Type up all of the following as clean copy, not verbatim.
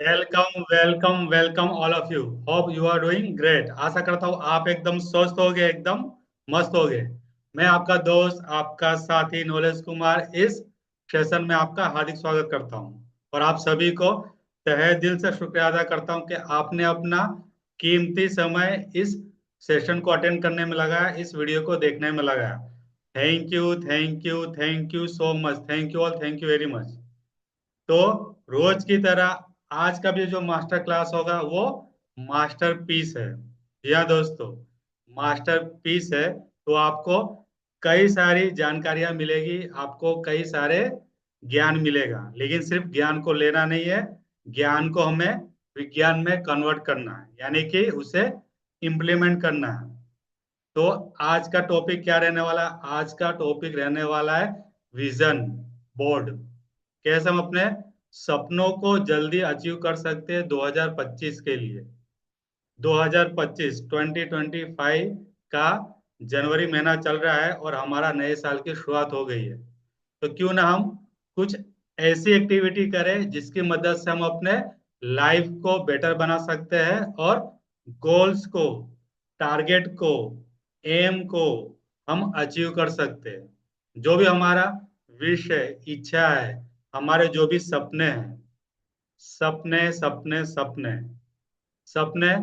Welcome welcome welcome all of you. Hope you are doing great. आशा करता हूँ आप एकदम स्वस्थ होगे, एकदम मस्त होगे। मैं आपका दोस्त, आपका साथी नॉलेज कुमार इस सेशन में आपका हार्दिक स्वागत करता हूँ और आप सभी को तहे दिल से शुक्रिया अदा करता हूँ कि आपने अपना कीमती समय इस सेशन को अटेंड करने में लगाया, इस वीडियो को देखने में लगाया। Thank you, thank you, thank you so much. Thank you all, thank you very much. तो रोज की तरह आज का भी जो मास्टर क्लास होगा वो मास्टर पीस है। या दोस्तों, मास्टर पीस है। तो आपको कई सारी जानकारियां मिलेगी, आपको कई सारे ज्ञान मिलेगा, लेकिन सिर्फ ज्ञान को लेना नहीं है, ज्ञान को हमें विज्ञान में कन्वर्ट करना है, यानी कि उसे इम्प्लीमेंट करना है। तो आज का टॉपिक क्या रहने वाला है? आज का टॉपिक रहने वाला है विजन बोर्ड। कैसे हम अपने सपनों को जल्दी अचीव कर सकते हैं 2025 के लिए। 2025 2025 का जनवरी महीना चल रहा है और हमारा नए साल की शुरुआत हो गई है। तो क्यों ना हम कुछ ऐसी एक्टिविटी करें जिसकी मदद से हम अपने लाइफ को बेटर बना सकते हैं और गोल्स को, टारगेट को, एम को हम अचीव कर सकते हैं। जो भी हमारा विश है, इच्छा है, हमारे जो भी सपने हैं, सपने सपने सपने सपने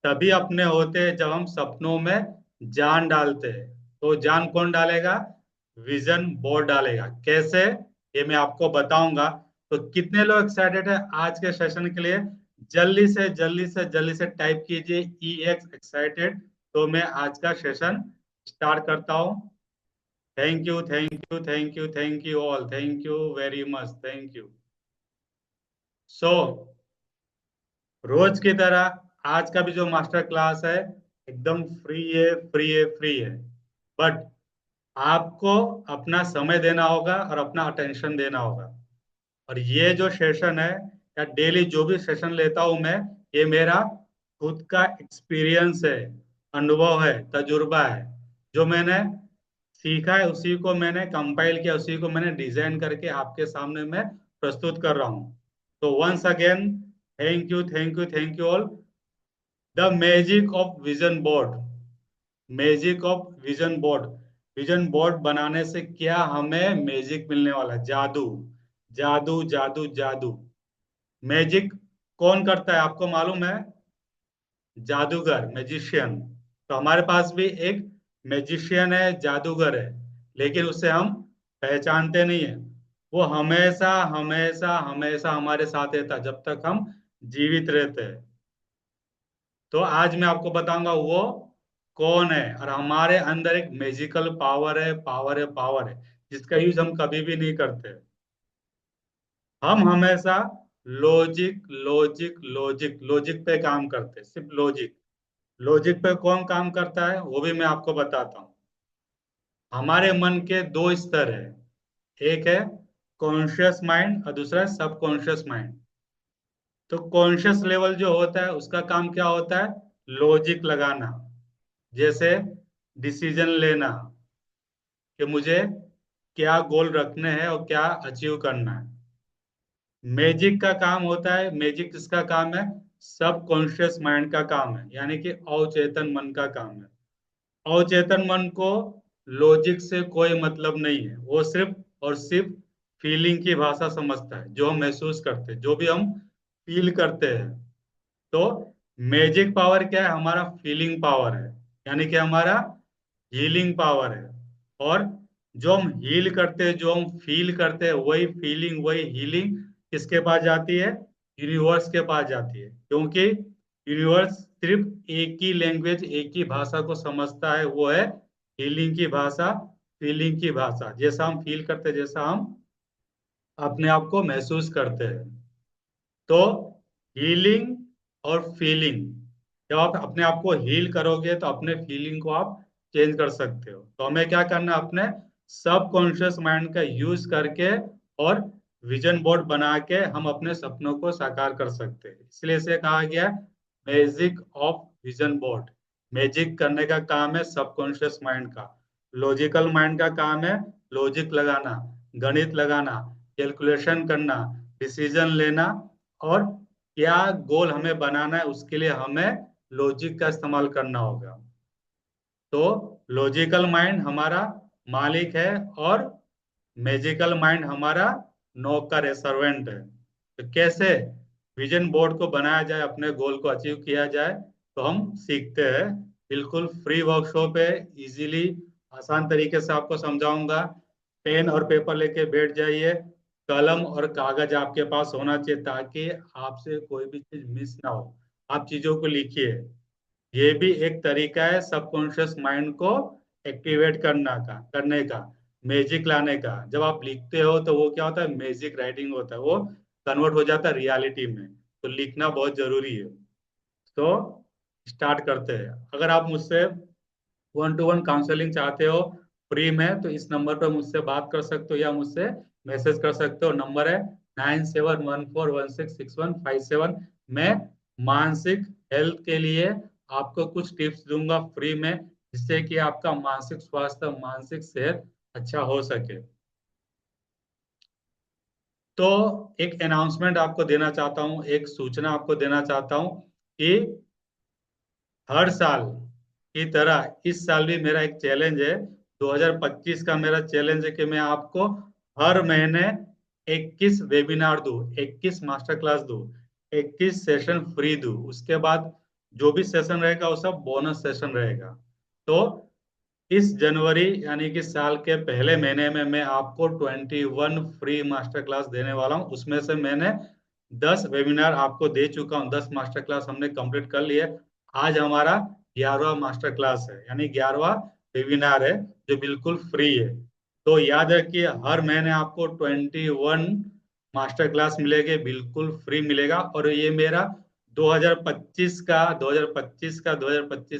तभी अपने होते हैं जब हम सपनों में जान डालते हैं। तो जान कौन डालेगा? विजन बोर्ड डालेगा। कैसे, ये मैं आपको बताऊंगा। तो कितने लोग एक्साइटेड है आज के सेशन के लिए? जल्दी से जल्दी से जल्दी से टाइप कीजिए ई एक्स एक्साइटेड। तो मैं आज का सेशन स्टार्ट करता हूँ। Thank you, thank you, thank you, thank you all, thank you very much, thank you. So रोज की तरह आज का भी जो मास्टर क्लास है एकदम फ्री है, फ्री है, फ्री है। बट आपको अपना समय देना होगा और अपना अटेंशन देना होगा। और ये जो सेशन है या डेली जो भी सेशन लेता हूं मैं, ये मेरा खुद का एक्सपीरियंस है, अनुभव है, तजुर्बा है। जो मैंने सीखा है उसी को मैंने कंपाइल किया, उसी को मैंने डिजाइन करके आपके सामने मैं प्रस्तुत कर रहा हूँ। तो once again thank you, thank you, thank you all. The magic of vision board. Magic of vision board. Vision board बनाने से क्या हमें मैजिक मिलने वाला है? जादू, जादू, जादू, जादू। मैजिक कौन करता है आपको मालूम है? जादूगर, मैजिशियन। तो हमारे पास भी एक मैजिशियन है, जादूगर है, लेकिन उसे हम पहचानते नहीं है। वो हमेशा हमेशा हमेशा हमारे साथ रहता है जब तक हम जीवित रहते हैं। तो आज मैं आपको बताऊंगा वो कौन है। और हमारे अंदर एक मैजिकल पावर है, पावर है, पावर है, जिसका यूज हम कभी भी नहीं करते। हम हमेशा लॉजिक लॉजिक लॉजिक लॉजिक पे काम करते हैं, सिर्फ लॉजिक। लॉजिक पे कौन काम करता है वो भी मैं आपको बताता हूँ। हमारे मन के दो स्तर है, एक है कॉन्शियस माइंड और दूसरा है सबकॉन्शियस माइंड। तो कॉन्शियस लेवल जो होता है उसका काम क्या होता है? लॉजिक लगाना। जैसे डिसीजन लेना कि मुझे क्या गोल रखने हैं और क्या अचीव करना है। मैजिक का काम होता है, मैजिक किसका काम है? सब कॉन्शियस माइंड का काम है, यानी कि अवचेतन मन का काम है। अवचेतन मन को लॉजिक से कोई मतलब नहीं है, वो सिर्फ और सिर्फ फीलिंग की भाषा समझता है। जो हम महसूस करते हैं, जो भी हम फील करते हैं। तो मैजिक पावर क्या है? हमारा फीलिंग पावर है, यानी कि हमारा हीलिंग पावर है। और जो हम हील करते हैं, जो हम फील करते हैं, वही फीलिंग, वही हीलिंग किसके पास जाती है? यूनिवर्स के पास जाती है। क्योंकि यूनिवर्स सिर्फ एक ही लैंग्वेज, एक ही भाषा को समझता है, वो है हीलिंग की भाषा, फीलिंग की भाषा। जैसा हम फील करते हैं, जैसा हम अपने आप को महसूस करते हैं। तो हीलिंग और फीलिंग, जब आप अपने आप को हील करोगे तो अपने फीलिंग को आप चेंज कर सकते हो। तो हमें क्या करना है? अपने सबकॉन्शियस माइंड का यूज करके और विजन बोर्ड बना के हम अपने सपनों को साकार कर सकते हैं। इसलिए इसे कहा गया magic of vision board. Magic करने का काम है सबकॉन्शियस माइंड का। लॉजिकल माइंड का काम है लॉजिक लगाना, गणित लगाना, कैलकुलेशन करना, डिसीजन लेना और क्या गोल हमें बनाना है, उसके लिए हमें लॉजिक का इस्तेमाल करना होगा। तो लॉजिकल माइंड हमारा मालिक है और मैजिकल माइंड हमारा नौकर है, सर्वेंट है। तो कैसे विजन बोर्ड को बनाया जाए, अपने गोल को अचीव किया जाए, तो हम सीखते हैं। बिल्कुल फ्री वर्कशॉप है, इजीली आसान तरीके से आपको समझाऊंगा। पेन और पेपर लेके बैठ जाइए, कलम और कागज आपके पास होना चाहिए ताकि आपसे कोई भी चीज मिस ना हो। आप चीजों को लिखिए। ये भी एक तरीका है सबकॉन्शियस माइंड को एक्टिवेट करने का, मैजिक लाने का। जब आप लिखते हो तो वो क्या होता है, मैजिक राइटिंग होता है, वो कन्वर्ट हो जाता है रियलिटी में। तो लिखना बहुत जरूरी है। तो स्टार्ट करते हैं। अगर आप मुझसे 1 to 1 काउंसलिंग चाहते हो फ्री में, तो इस नंबर पर मुझसे बात कर सकते हो या मुझसे मैसेज कर सकते हो। नंबर है 9714166157। मैं मानसिक हेल्थ के लिए आपको कुछ टिप्स दूंगा फ्री में, जिससे कि आपका मानसिक स्वास्थ्य, मानसिक सेहत अच्छा हो सके। तो एक अनाउंसमेंट आपको देना चाहता हूँ, एक सूचना आपको देना चाहता हूँ कि हर साल की तरह इस साल भी मेरा एक चैलेंज है। 2025 का मेरा चैलेंज है कि मैं आपको हर महीने 21 वेबिनार दूं, 21 मास्टर क्लास दूं, 21 सेशन फ्री दूं। उसके बाद जो भी सेशन रहेगा वो सब बोनस सेशन रहेगा। तो इस जनवरी यानी कि साल के पहले महीने में मैं आपको 21 फ्री मास्टर क्लास देने वाला हूँ। उसमें से मैंने 10 वेबिनार आपको दे चुका हूँ, 10 मास्टर क्लास हमने कंप्लीट कर लिए। आज हमारा 11वां मास्टर क्लास है, यानी 11वां वेबिनार है, जो बिल्कुल फ्री है। तो याद रखिए, हर महीने आपको 21 मास्टर क्लास मिलेंगे, बिल्कुल फ्री मिलेगा। और ये मेरा 2025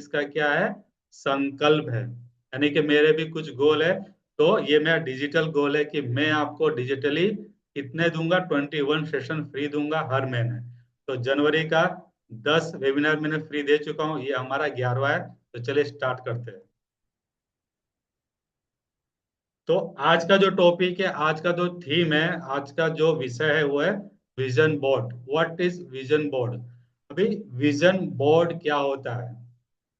का क्या है, संकल्प है। यानी कि मेरे भी कुछ गोल है। तो ये मेरा डिजिटल गोल है कि मैं आपको डिजिटली कितने दूंगा, 21 सेशन फ्री दूंगा हर महीने। तो जनवरी का 10 वेबिनार मैंने फ्री दे चुका हूँ, ये हमारा 11वां है। तो चलिए स्टार्ट करते हैं। तो आज का जो टॉपिक है, आज का जो थीम है, आज का जो विषय है वो है vision board. What is vision board? अभी विजन बोर्ड क्या होता है,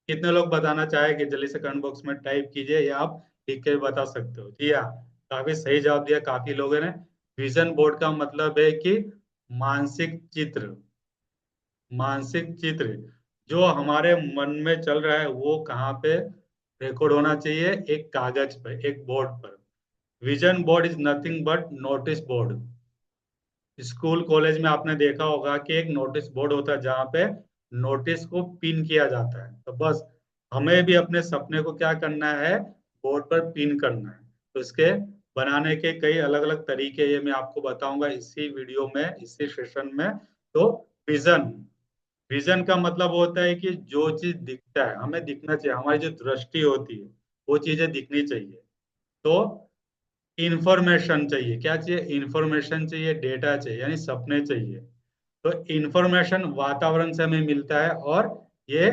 कितने लोग बताना चाहेंगे? जल्दी से कमेंट बॉक्स में टाइप कीजिए, या आप लिख के भी बता सकते हो। जी हाँ, काफी सही जवाब दिया काफी लोगों ने। विजन बोर्ड का मतलब है कि मानसिक चित्र, मानसिक चित्र जो हमारे मन में चल रहा है वो कहाँ पे रिकॉर्ड होना चाहिए, एक कागज पे, एक बोर्ड पर। Vision board is nothing but notice board. School college में आपने देखा होगा कि एक नोटिस बोर्ड होता है जहाँ पे नोटिस को पिन किया जाता है। तो बस हमें भी अपने सपने को क्या करना है, बोर्ड पर पिन करना है। तो इसके बनाने के कई अलग अलग तरीके ये मैं आपको बताऊंगा इसी वीडियो में, इसी सेशन में। तो विजन, विजन का मतलब होता है कि जो चीज दिखता है हमें दिखना चाहिए, हमारी जो दृष्टि होती है वो चीजें दिखनी चाहिए। तो इंफॉर्मेशन चाहिए, क्या चाहिए, इंफॉर्मेशन चाहिए, डेटा चाहिए, यानी सपने चाहिए। तो इंफॉर्मेशन वातावरण से हमें मिलता है, और ये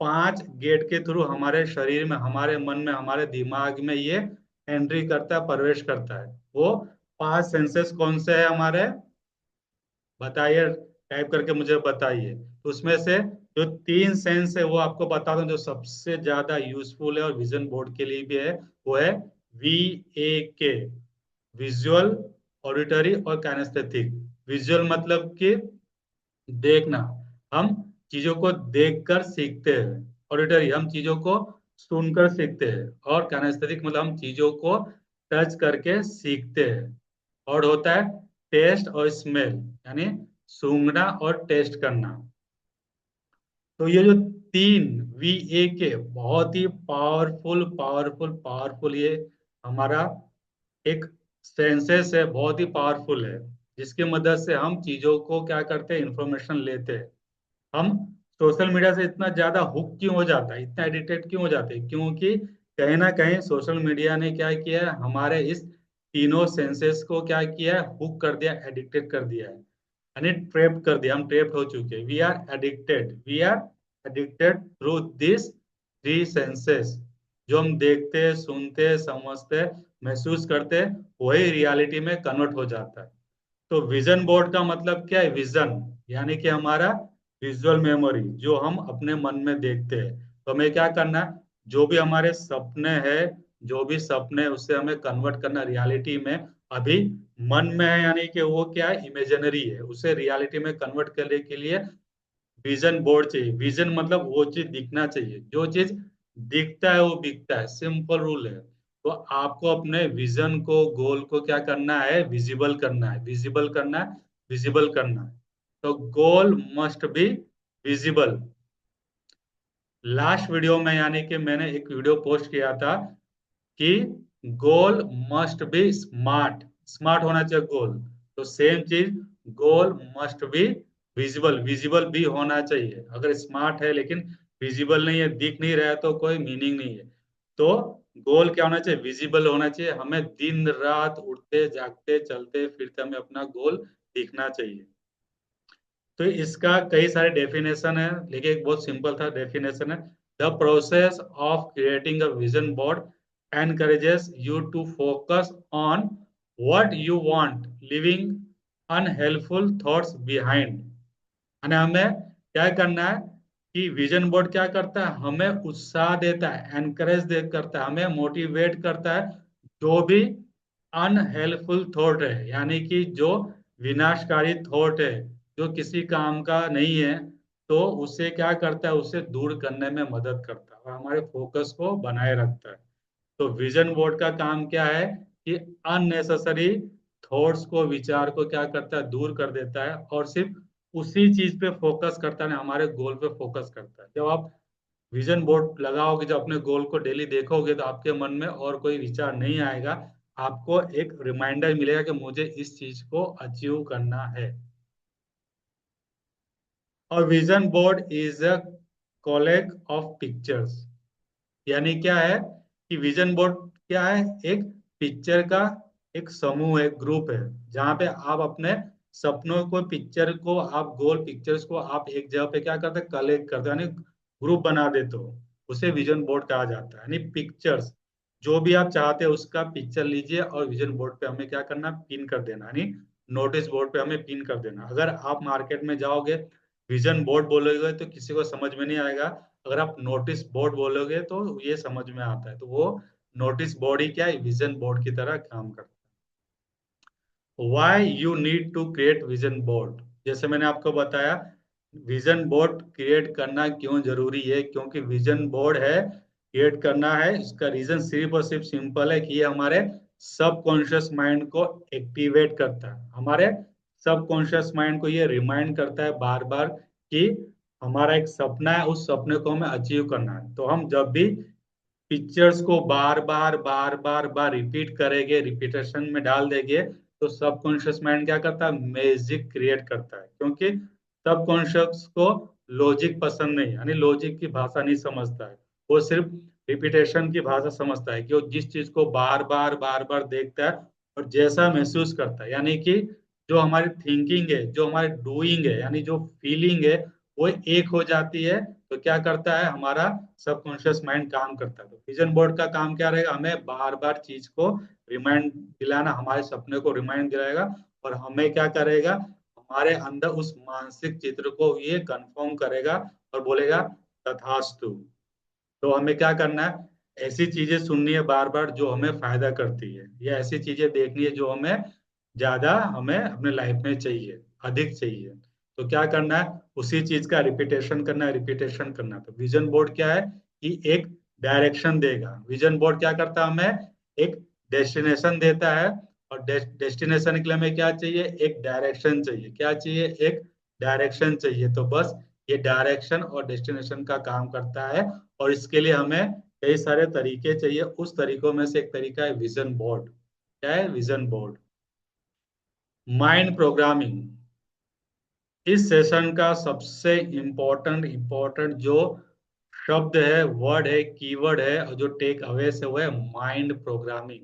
5 गेट के थ्रू हमारे शरीर में, हमारे मन में, हमारे दिमाग में ये एंट्री करता है, प्रवेश करता है। वो 5 सेंसेस कौन से है हमारे, बताइए, टाइप करके मुझे बताइए। तो उसमें से जो 3 सेंस है वो आपको बता दूं, जो सबसे ज्यादा यूजफुल है और विजन बोर्ड के लिए भी है, वो है VAK, विजुअल, ऑडिटरी और काइनेस्थेटिक। विजुअल मतलब कि देखना, हम चीजों को देखकर सीखते हैं। ऑडिटरी, हम चीजों को सुनकर सीखते हैं। और काइनेस्थेटिक मतलब हम चीजों को टच करके सीखते हैं। और होता है टेस्ट और स्मेल, यानी सूंघना और टेस्ट करना। तो ये जो 3 VAK बहुत ही पावरफुल पावरफुल पावरफुल, ये हमारा एक सेंसेस है, बहुत ही पावरफुल है, जिसकी मदद से हम चीजों को क्या करते हैं, इंफॉर्मेशन लेते हैं। हम सोशल मीडिया से इतना ज्यादा हुक क्यों हो जाता है, इतना एडिक्टेड क्यों हो जाते हैं? क्योंकि कहीं ना कहीं सोशल मीडिया ने क्या किया है, हमारे इस तीनों सेंसेस को क्या किया है, हुक कर दिया, एडिक्टेड कर दिया है, यानी ट्रेप्ड कर दिया। हम ट्रेप्ड हो चुके हैं, we are addicted through this 3 senses. जो हम देखते हैं, सुनते हैं, समझते हैं, महसूस करते हैं, वही रियलिटी में कन्वर्ट हो जाता है। तो विजन बोर्ड का मतलब क्या है? विजन यानी कि हमारा विजुअल मेमोरी, जो हम अपने मन में देखते हैं। तो हमें क्या करना है, जो भी हमारे सपने हैं, जो भी सपने हैं, उससे हमें कन्वर्ट करना रियलिटी में। अभी मन में है यानी कि वो क्या है? इमेजिनरी है। उसे रियलिटी में कन्वर्ट करने के लिए विजन बोर्ड चाहिए। विजन मतलब वो चीज दिखना चाहिए, जो चीज दिखता है वो बिकता है, सिंपल रूल है। तो आपको अपने विजन को, गोल को क्या करना है? विजिबल करना है, विजिबल करना है, विजिबल करना है। तो goal must be visible. Last video में यानी कि मैंने एक वीडियो पोस्ट किया था कि गोल मस्ट बी स्मार्ट, स्मार्ट होना चाहिए गोल। तो सेम चीज, गोल मस्ट बी विजिबल, विजिबल भी होना चाहिए। अगर स्मार्ट है लेकिन विजिबल नहीं है, दिख नहीं रहा है, तो कोई मीनिंग नहीं है। तो गोल क्या होना चाहिए? विजिबल होना चाहिए। हमें दिन रात उठते जागते चलते फिरते हमें अपना गोल दिखना चाहिए। तो इसका कई सारे डेफिनेशन है, लेकिन एक बहुत सिंपल था डेफिनेशन है। The process of creating a vision board encourages you to focus on what you want, leaving unhelpful thoughts behind। यानी हमें क्या करना है कि विजन बोर्ड क्या करता है? हमें उत्साह देता है, एनकरेज दे करता है, हमें मोटिवेट करता है। जो भी अनहेल्पफुल थॉट है, यानी कि जो विनाशकारी थॉट है, जो किसी काम का नहीं है, तो उसे क्या करता है? उसे दूर करने में मदद करता है और हमारे फोकस को बनाए रखता है। तो विजन बोर्ड का काम क्या है कि अननेसेसरी थॉट्स को, विचार को क्या करता है? दूर कर देता है और सिर्फ उसी चीज पे फोकस करता है, हमारे गोल पे फोकस करता है। जब आप विजन बोर्ड लगाओगे, जब अपने गोल को डेली देखोगे, तो आपके मन में और कोई विचार नहीं आएगा। आपको एक रिमाइंडर मिलेगा कि मुझे इस चीज को अचीव करना है। और vision board is a college of pictures. यानी क्या है कि विजन बोर्ड क्या है? एक पिक्चर का एक समूह है, ग्रुप है, जहां पे आप अपने सपनों को, पिक्चर को, आप गोल पिक्चर्स को आप एक जगह पे क्या करते हैं? कलेक्ट करते हैं, यानी ग्रुप बना देते हो। उसे विजन बोर्ड कहा जाता है। यानी पिक्चर्स, जो भी आप चाहते हैं उसका पिक्चर लीजिए और विजन बोर्ड पे हमें क्या करना? पिन कर देना, यानी नोटिस बोर्ड पे हमें पिन कर देना। अगर आप मार्केट में जाओगे, विजन बोर्ड बोलोगे तो किसी को समझ में नहीं आएगा। अगर आप नोटिस बोर्ड बोलोगे तो ये समझ में आता है। तो वो नोटिस बोर्ड ही क्या है? विजन बोर्ड की तरह काम करता है। Why you need to create vision board? जैसे मैंने आपको बताया, विजन बोर्ड क्रिएट करना क्यों जरूरी है? क्योंकि विजन बोर्ड है, क्रिएट करना है, इसका रीजन सिर्फ और सिर्फ सिंपल है कि ये हमारे सबकॉन्शियस माइंड को एक्टिवेट करता है। हमारे सबकॉन्शियस माइंड को ये रिमाइंड करता है बार बार कि हमारा एक सपना है, उस सपने को हमें अचीव करना है। तो हम जब भी पिक्चर्स को बार बार बार बार बार रिपीट करेंगे, रिपीटेशन में डाल देंगे, तो सबकॉन्शियस माइंड क्या करता है? मैजिक क्रिएट करता है। क्योंकि सबकॉन्शियस को लॉजिक पसंद नहीं, यानी लॉजिक की भाषा नहीं समझता है। वो सिर्फ रिपीटेशन की भाषा समझता है कि वो जिस चीज को बार बार देखता है और जैसा महसूस करता है, यानी कि जो हमारी थिंकिंग है, जो हमारी डूइंग है, यानी जो फीलिंग है, वो एक हो जाती है। तो क्या करता है? हमारा सबकॉन्शियस माइंड काम करता है। तो विजन बोर्ड का काम क्या रहेगा? हमें बार बार चीज को रिमाइंड दिलाना, हमारे सपने को रिमाइंड दिलाएगा। और हमें क्या करेगा? हमारे अंदर उस मानसिक चित्र को ये कंफर्म करेगा और बोलेगा तथास्तु। तो हमें क्या करना है? ऐसी चीजें सुननी है बार बार जो हमें फायदा करती है, या ऐसी चीजें देखनी है जो हमें ज्यादा, हमें अपने लाइफ में चाहिए, अधिक चाहिए। तो क्या करना है? उसी चीज का रिपीटेशन करना है, रिपीटेशन करना है। तो विजन बोर्ड क्या है कि एक डायरेक्शन देगा। विजन बोर्ड क्या करता है? हमें एक डेस्टिनेशन देता है। और डेस्टिनेशन के लिए हमें क्या चाहिए? एक डायरेक्शन चाहिए। क्या चाहिए? एक डायरेक्शन चाहिए। तो बस ये डायरेक्शन और डेस्टिनेशन का काम करता है। और इसके लिए हमें कई सारे तरीके चाहिए। उस तरीकों में से एक तरीका है विजन बोर्ड। क्या है? Vision board. माइंड प्रोग्रामिंग इस सेशन का सबसे इम्पोर्टेंट जो शब्द है, वर्ड है, कीवर्ड है, और जो टेक अवे से वो है माइंड प्रोग्रामिंग।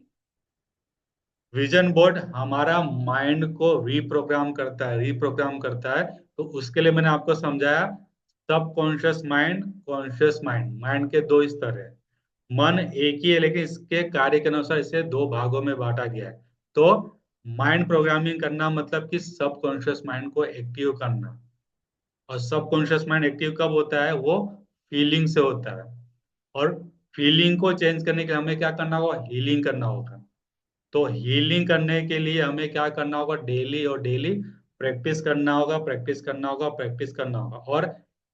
विजन बोर्ड हमारा माइंड को रिप्रोग्राम करता है। तो उसके लिए मैंने आपको समझाया, सब conscious mind, conscious mind. Mind के दो स्तर है। मन एक ही है, लेकिन इसके कार्य के अनुसार इसे दो भागों में बांटा गया है। तो माइंड प्रोग्रामिंग करना मतलब कि सबकॉन्शियस माइंड को एक्टिव करना। और सबकॉन्शियस माइंड एक्टिव कब होता है? वो फीलिंग से होता है। और फीलिंग को चेंज करने के लिए हमें क्या करना होगा? हीलिंग करना होगा। तो हीलिंग करने के लिए हमें क्या करना होगा? डेली और डेली प्रैक्टिस करना होगा, प्रैक्टिस करना होगा, प्रैक्टिस करना होगा। और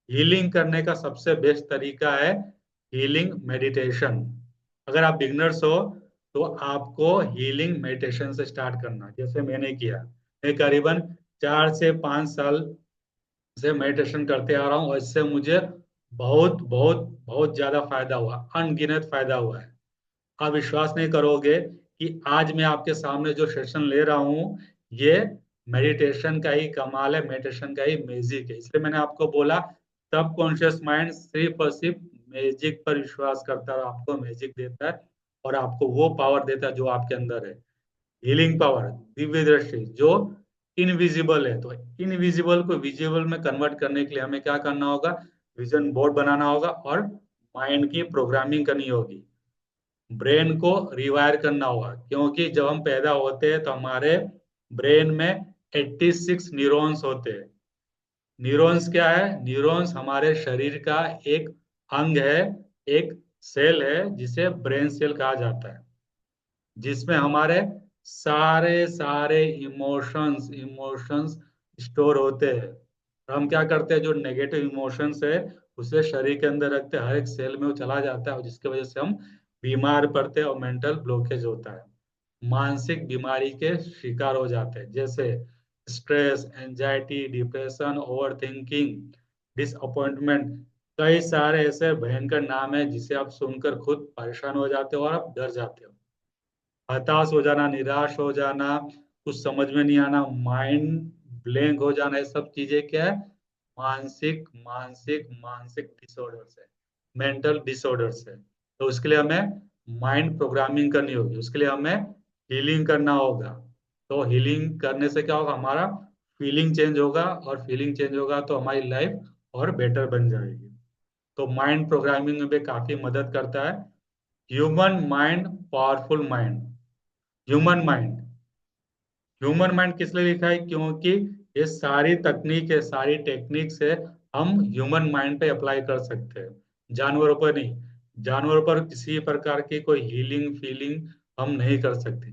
हीलिंग करने का सबसे बेस्ट तरीका है हीलिंग मेडिटेशन। अगर आप बिगनर्स हो तो आपको हीलिंग मेडिटेशन से स्टार्ट करना, जैसे मैंने किया। मैं करीबन 4 से 5 साल से मेडिटेशन करते आ रहा हूँ और इससे मुझे बहुत बहुत बहुत ज्यादा फायदा हुआ, अनगिनत फायदा हुआ है। आप विश्वास नहीं करोगे कि आज मैं आपके सामने जो सेशन ले रहा हूँ, ये मेडिटेशन का ही कमाल है, मेडिटेशन का ही मैजिक है। इसलिए मैंने आपको बोला सबकॉन्शियस माइंड सिर्फ और सिर्फ मैजिक पर विश्वास करता है, आपको मैजिक देता है और आपको वो पावर देता है जो आपके अंदर है। हीलिंग पावर, दिव्य दृष्टि, जो इनविजिबल है। तो इनविजिबल को विजिबल में कन्वर्ट करने के लिए हमें क्या करना होगा? विजन बोर्ड बनाना होगा और माइंड की प्रोग्रामिंग करनी होगी, ब्रेन को रिवायर करना होगा। क्योंकि जब हम पैदा होते हैं तो हमारे ब्रेन में 86 न्यूरॉन्स होते हैं। न्यूरॉन्स क्या है? न्यूरॉन्स हमारे शरीर का एक अंग है, एक सेल है जिसे ब्रेन सेल कहा जाता है, जिसमें हमारे सारे सारे इमोशंस इमोशंस स्टोर होते हैं। और हम क्या करते हैं? जो नेगेटिव इमोशंस है उसे शरीर के अंदर रखते हैं, हर एक सेल में वो चला जाता है और जिसकी वजह से हम बीमार पड़ते हैं और मेंटल ब्लॉकेज होता है, मानसिक बीमारी के शिकार हो जाते हैं, जैसे stress, anxiety, depression, over thinking, disappointment. कई सारे ऐसे भयंकर नाम है जिसे आप सुनकर खुद परेशान हो जाते हो और आप डर जाते हो। हताश हो जाना, निराश हो जाना, कुछ समझ में नहीं आना, माइंड ब्लैंक हो जाना, ये सब चीजें क्या है? मानसिक मानसिक मानसिक डिसऑर्डर्स है, मेंटल डिसऑर्डर्स है। तो उसके लिए हमें माइंड प्रोग्रामिंग करनी होगी, उसके लिए हमें हीलिंग करना होगा। तो हीलिंग करने से क्या होगा? हमारा फीलिंग चेंज होगा और फीलिंग चेंज होगा तो हमारी लाइफ और बेटर बन जाएगी। तो माइंड प्रोग्रामिंग में भी काफी मदद करता है। Human mind, powerful mind. Human mind, human mind किस लिए लिखा है? क्योंकि ये सारी तकनीक है, सारी टेक्निक्स है, हम ह्यूमन माइंड पे अप्लाई कर सकते हैं, जानवरों पर नहीं। जानवरों पर किसी प्रकार की कोई हीलिंग फीलिंग हम नहीं कर सकते।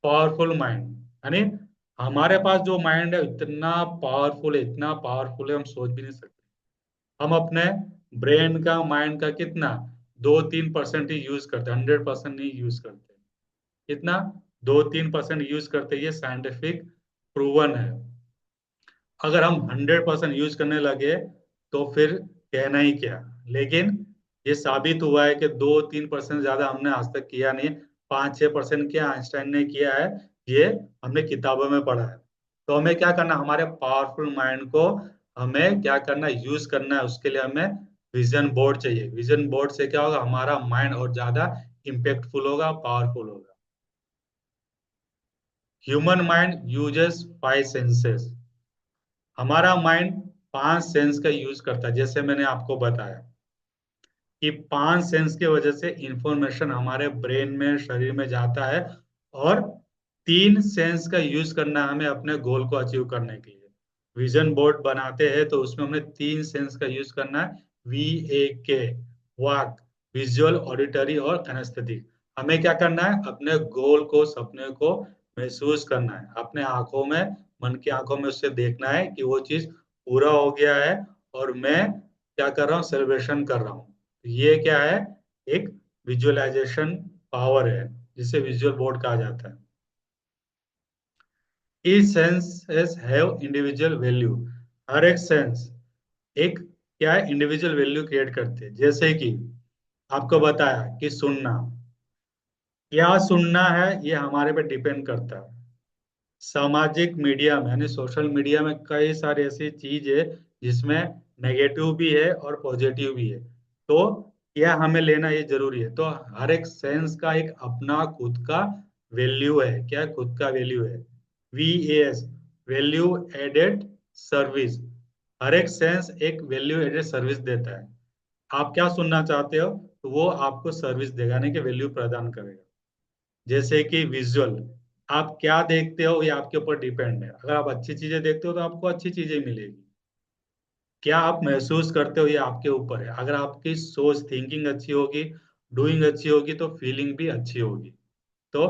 पावरफुल माइंड यानी हमारे पास जो माइंड है इतना पावरफुल है, इतना पावरफुल है, हम सोच भी नहीं सकते। हम अपने ब्रेन का, माइंड का कितना 2-3% ही यूज करते, 100% नहीं यूज करते। कितना? 2-3% यूज करते, ये साइंटिफिक प्रूवन है। अगर हम 100% यूज करने लगे तो फिर कहना ही क्या। लेकिन ये साबित हुआ है कि 2-3% ज्यादा हमने आज तक किया नहीं, 5-6% क्या आइंस्टाइन ने किया है, ये हमने किताबों में पढ़ा है। तो हमें क्या करना? हमारे पावरफुल माइंड को हमें क्या करना? यूज करना है। उसके लिए हमें विजन बोर्ड चाहिए। विजन बोर्ड से क्या होगा? हमारा माइंड और ज्यादा इम्पेक्टफुल होगा, पावरफुल होगा। Human mind uses 5 senses. हमारा माइंड 5 सेंस का यूज करता है, जैसे मैंने आपको बताया कि 5 सेंस की वजह से इंफॉर्मेशन हमारे ब्रेन में, शरीर में जाता है। और 3 सेंस का यूज करना है हमें अपने गोल को अचीव करने के लिए। विजन बोर्ड बनाते हैं तो उसमें हमने 3 सेंस का यूज करना है। VAK, वाक, विजुअल, ऑडिटरी और कैनेस्थेटिक। हमें क्या करना है? अपने गोल को, सपने को महसूस करना है, अपने आंखों में, मन की आंखों में उससे देखना है कि वो चीज पूरा हो गया है और मैं क्या कर रहा हूँ? सेलिब्रेशन कर रहा हूँ। ये क्या है? एक विजुअलाइजेशन पावर है, जिसे विजुअल बोर्ड कहा जाता है। Each senses have individual value. हर एक सेंस एक क्या है? इंडिविजुअल वैल्यू क्रिएट करते हैं। जैसे कि आपको बताया कि सुनना, क्या सुनना है ये हमारे पे डिपेंड करता है। सामाजिक मीडिया में यानी सोशल मीडिया में कई सारी ऐसी चीज है जिसमें नेगेटिव भी है और पॉजिटिव भी है। तो क्या हमें लेना ये जरूरी है। तो हर एक सेंस का एक अपना खुद का वैल्यू है। क्या खुद का वैल्यू है? VAS, value added service. हर एक सेंस एक वैल्यू एडेड सर्विस देता है। आप क्या सुनना चाहते हो तो वो आपको सर्विस देगा, नहीं कि वैल्यू प्रदान करेगा। जैसे कि विजुअल, आप क्या देखते हो ये आपके ऊपर डिपेंड है। अगर आप अच्छी चीजें देखते हो तो आपको अच्छी चीजें मिलेगी। क्या आप महसूस करते हो ये आपके ऊपर है। अगर आपकी सोच थिंकिंग अच्छी होगी, डूइंग अच्छी होगी, तो फीलिंग भी अच्छी होगी। तो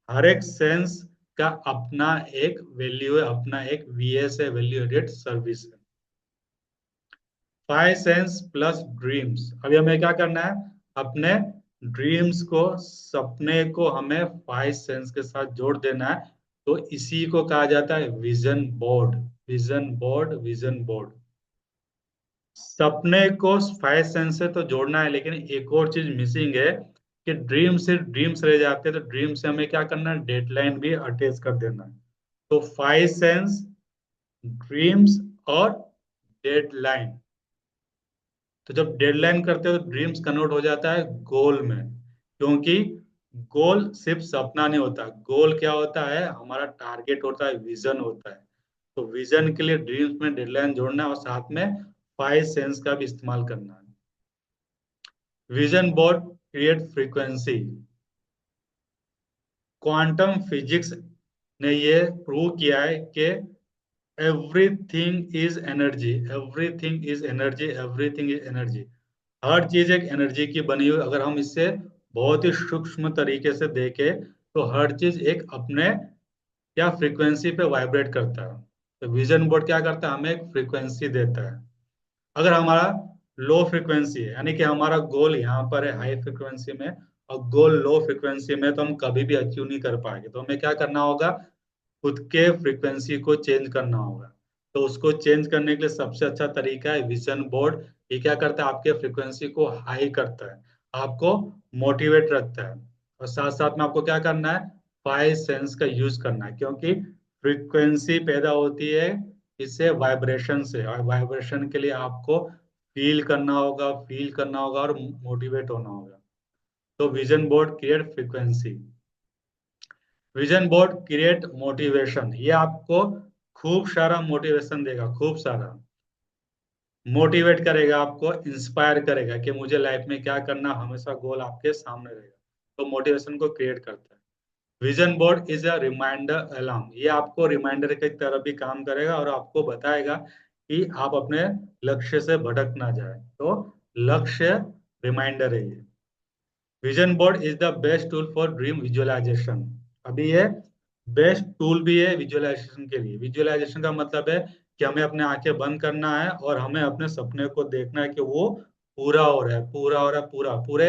हर एक सेंस का अपना एक वैल्यू है, अपना एक वीएस है, वैल्यू एडेड सर्विस है। Five sense plus dreams. अभी हमें क्या करना है, अपने ड्रीम्स को, सपने को हमें फाइव सेंस के साथ जोड़ देना है। तो इसी को कहा जाता है vision board. Vision board, vision board. सपने को फाइव सेंस से तो जोड़ना है, लेकिन एक और चीज मिसिंग है कि ड्रीम से ड्रीम्स रह जाते हैं। तो ड्रीम से हमें क्या करना है, डेडलाइन भी अटैच कर देना है। तो फाइव सेंस, ड्रीम्स और डेडलाइन। तो जब डेडलाइन करते हो तो ड्रीम्स कन्वर्ट हो जाता है गोल में। क्योंकि गोल सिर्फ सपना नहीं होता, गोल क्या होता है, हमारा टारगेट होता है, विजन होता है। तो विजन के लिए ड्रीम्स में डेडलाइन जोड़ना है और साथ में फाइव सेंस का भी इस्तेमाल करना है। Vision board create frequency. Quantum physics ने ये प्रूव किया है कि everything is energy, everything is energy, everything is energy. हर चीज एक एनर्जी की बनी हुई। अगर हम इससे बहुत ही सूक्ष्म तरीके से देखें तो हर चीज एक अपने क्या फ्रीक्वेंसी पे वाइब्रेट करता है। तो विजन बोर्ड क्या करता है, हमें एक फ्रीक्वेंसी देता है। अगर हमारा लो फ्रीक्वेंसी है, यानी कि हमारा गोल यहाँ पर है हाई फ्रीक्वेंसी में, और गोल लो फ्रीक्वेंसी में, तो हम कभी भी अचीव नहीं कर पाएंगे। तो हमें क्या करना होगा, खुद के फ्रीक्वेंसी को चेंज करना होगा। तो उसको चेंज करने के लिए सबसे अच्छा तरीका है विजन बोर्ड। ये क्या करता है, आपके फ्रीक्वेंसी को हाई करता है, आपको मोटिवेट रखता है। और साथ साथ में आपको क्या करना है, फाइव सेंस का यूज करना है। क्योंकि फ्रीक्वेंसी पैदा होती है इससे, वाइब्रेशन से, और वाइब्रेशन के लिए आपको फील करना होगा, फील करना होगा और मोटिवेट होना होगा। तो vision board create frequency. Vision board create motivation. ये आपको खूब सारा मोटिवेशन देगा, खूब सारा मोटिवेट करेगा, आपको इंस्पायर करेगा कि मुझे लाइफ में क्या करना, हमेशा गोल आपके सामने रहेगा। तो मोटिवेशन को क्रिएट करता है। Vision board is a reminder alarm. ये आपको रिमाइंडर की तरह भी काम करेगा और आपको बताएगा कि आप अपने लक्ष्य से भटक ना जाए। तो लक्ष्य रिमाइंडर है ये। Vision board is the best tool for dream visualisation. अभी ये बेस्ट टूल भी है विजुअलाइजेशन के लिए। विजुअलाइजेशन का मतलब है कि हमें अपने आंखें बंद करना है और हमें अपने सपने को देखना है कि वो पूरा हो रहा है, पूरा हो रहा है, पूरा पूरे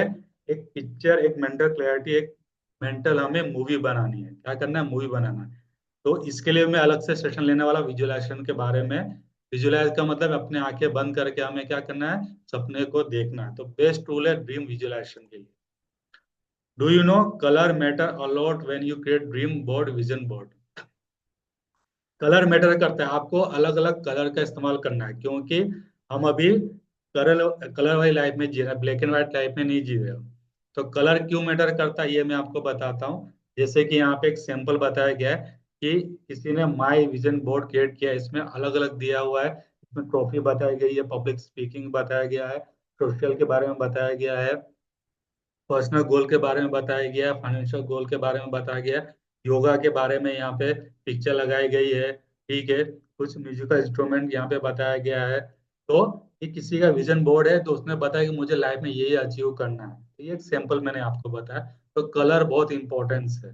एक पिक्चर, एक मेंटल क्लैरिटी, एक मेंटल हमें मूवी बनानी है। क्या करना है, मूवी बनाना है। तो इसके लिए मैं अलग से सेशन लेने वाला विजुअलाइजेशन के बारे में। विजुअलाइज का मतलब अपने आंखें बंद करके हमें क्या करना है, सपने को देखना है। तो बेस्ट टूल है ड्रीम विजुअलाइजेशन के लिए। Do you know colour matter a lot when you create dream board, vision board. Colour matter करता है, आपको अलग अलग कलर का इस्तेमाल करना है। क्योंकि हम अभी कलर कलर वाली लाइफ में जी रहे हैं, ब्लैक एंड व्हाइट लाइफ में नहीं जी रहे हो। तो कलर क्यों मैटर करता है ये मैं आपको बताता हूँ। जैसे कि यहाँ पे एक सैंपल बताया गया है कि किसी ने माई विजन बोर्ड क्रिएट किया है। इसमें अलग अलग दिया हुआ है। इसमें ट्रॉफी बताई गई है, पब्लिक स्पीकिंग बताया गया है, सोशल के बारे में बताया गया है, पर्सनल गोल के बारे में बताया गया है, फाइनेंशियल गोल के बारे में बताया गया है, योगा के बारे में यहाँ पे पिक्चर लगाई गई है। ठीक है, कुछ म्यूजिकल इंस्ट्रूमेंट यहाँ पे बताया गया है। तो ये किसी का विजन बोर्ड है, तो उसने बताया कि मुझे लाइफ में ये अचीव करना है। तो ये एक सैंपल मैंने आपको बताया। तो कलर बहुत इंपॉर्टेंस है।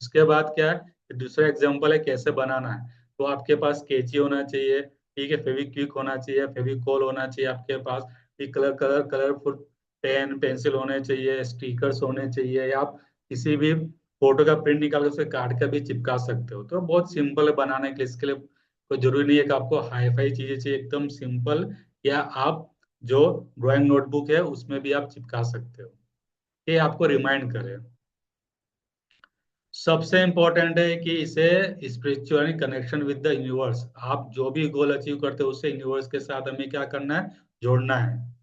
उसके बाद क्या है कि दूसरा एग्जांपल है कैसे बनाना है। तो आपके पास कैंची होना चाहिए, ठीक है, फेविक्विक होना चाहिए, फेविकोल होना चाहिए आपके पास, ये कलरफुल पेन पेंसिल होने चाहिए, स्टिकर्स होने चाहिए, या आप किसी भी फोटो का प्रिंट निकाल के उसे काट कर भी चिपका सकते हो। तो बहुत सिंपल है बनाने के लिए। इसके लिए कोई जरूरी नहीं है कि आपको हाई फाई चीजें चाहिए, एकदम सिंपल। या आप जो ड्राइंग नोटबुक है उसमें भी आप चिपका सकते हो, ये आपको रिमाइंड करे। सबसे इंपॉर्टेंट है कि इसे spiritual connection with the universe. आप जो भी गोल अचीव करते हो उससे यूनिवर्स के साथ हमें क्या करना है, जोड़ना है।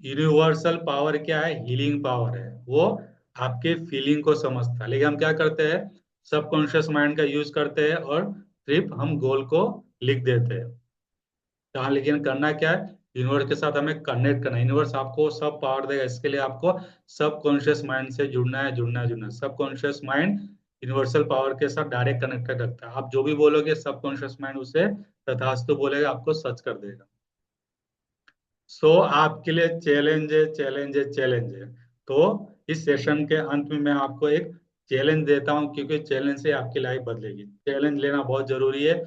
यूनिवर्सल पावर क्या है, हीलिंग पावर है। वो आपके फीलिंग को समझता है। लेकिन हम क्या करते हैं, सबकॉन्शियस माइंड का यूज करते हैं और सिर्फ हम गोल को लिख देते हैं। कहाँ, लेकिन करना क्या है, यूनिवर्स के साथ हमें कनेक्ट करना है। यूनिवर्स आपको सब पावर देगा, इसके लिए आपको सबकॉन्शियस माइंड से जुड़ना है, जुड़ना है, जुड़ना है। सबकॉन्शियस माइंड यूनिवर्सल पावर के साथ डायरेक्ट कनेक्टेड रखता है। आप जो भी बोलोगे सबकॉन्शियस माइंड उसे तथास्तु बोलेगा, आपको सच कर देगा। सो आपके लिए चैलेंज है, चैलेंज है, चैलेंज है। तो इस सेशन के अंत में मैं आपको एक चैलेंज देता हूँ, क्योंकि चैलेंज से आपकी लाइफ बदलेगी। चैलेंज लेना बहुत जरूरी है,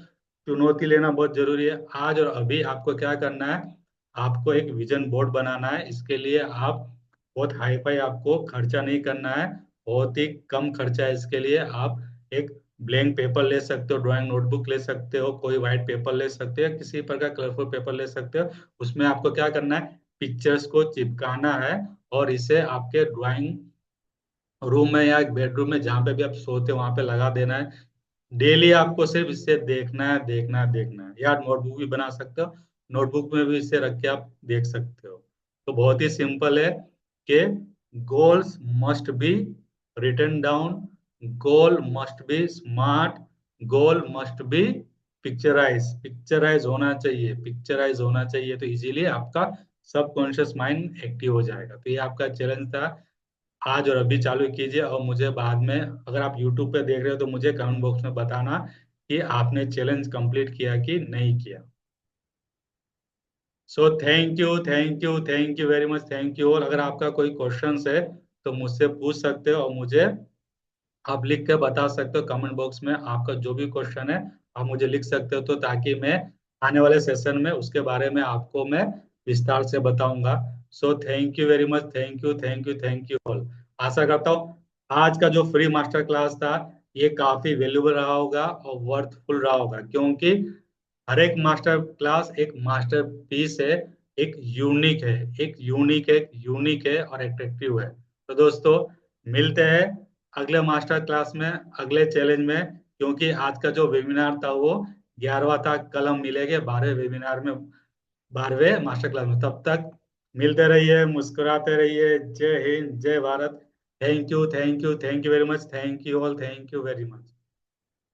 चुनौती लेना बहुत जरूरी है। आज और अभी आपको क्या करना है, आपको एक विजन बोर्ड बनाना है। इसके लिए आप बहुत हाई फाई आपको खर्चा नहीं करना है, बहुत ही कम खर्चा है। इसके लिए आप एक ब्लैंक पेपर ले सकते हो, ड्राइंग नोटबुक ले सकते हो, कोई व्हाइट पेपर ले सकते हो, किसी प्रकार कलरफुल पेपर ले सकते हो। उसमें आपको क्या करना है, पिक्चर्स को चिपकाना है और इसे आपके ड्राइंग रूम में या एक बेडरूम में जहां पे भी आप सोते हो वहां पे लगा देना है। डेली आपको सिर्फ इसे देखना है, देखना है, देखना है। या नोटबुक भी बना सकते हो, नोटबुक में भी इसे रख के आप देख सकते हो। तो बहुत ही सिंपल है कि goals must be written down, goal must be smart, goal must be picturise. Picturise होना चाहिए, पिक्चराइज होना चाहिए, तो इजीली आपका सबकॉन्शियस माइंड एक्टिव हो जाएगा। तो ये आपका चैलेंज था, आज और अभी चालू कीजिए। और मुझे बाद में, अगर आप यूट्यूब पे देख रहे हो तो मुझे कमेंट बॉक्स में बताना कि आपने चैलेंज कंप्लीट किया कि नहीं किया। सो thank you, thank you, thank you very much, thank you. और अगर आपका कोई क्वेश्चन है तो मुझसे पूछ सकते हो, और मुझे आप लिख के बता सकते हो कमेंट बॉक्स में। आपका जो भी क्वेश्चन है आप मुझे लिख सकते हो, तो ताकि मैं आने वाले सेशन में उसके बारे में आपको मैं विस्तार से बताऊंगा। So thank you very much, thank you, thank you, thank you all. आशा करता हूँ आज का जो फ्री मास्टर क्लास था ये काफी वैल्यूबल रहा होगा और वर्थफुल रहा होगा, क्योंकि हर एक मास्टर क्लास एक मास्टर पीस है, एक यूनिक है, एक यूनिक है, यूनिक है और अट्रैक्टिव है। तो दोस्तों, मिलते हैं अगले मास्टर क्लास में, अगले चैलेंज में। क्योंकि आज का जो वेबिनार था वो 11वां था, कल हम मिलेंगे 12वें वेबिनार में, 12वें मास्टर क्लास में। तब तक मिलते रहिए, मुस्कुराते रहिए। जय हिंद, जय Bharat. Thank you, thank you, thank you very much, thank you all, thank you very much.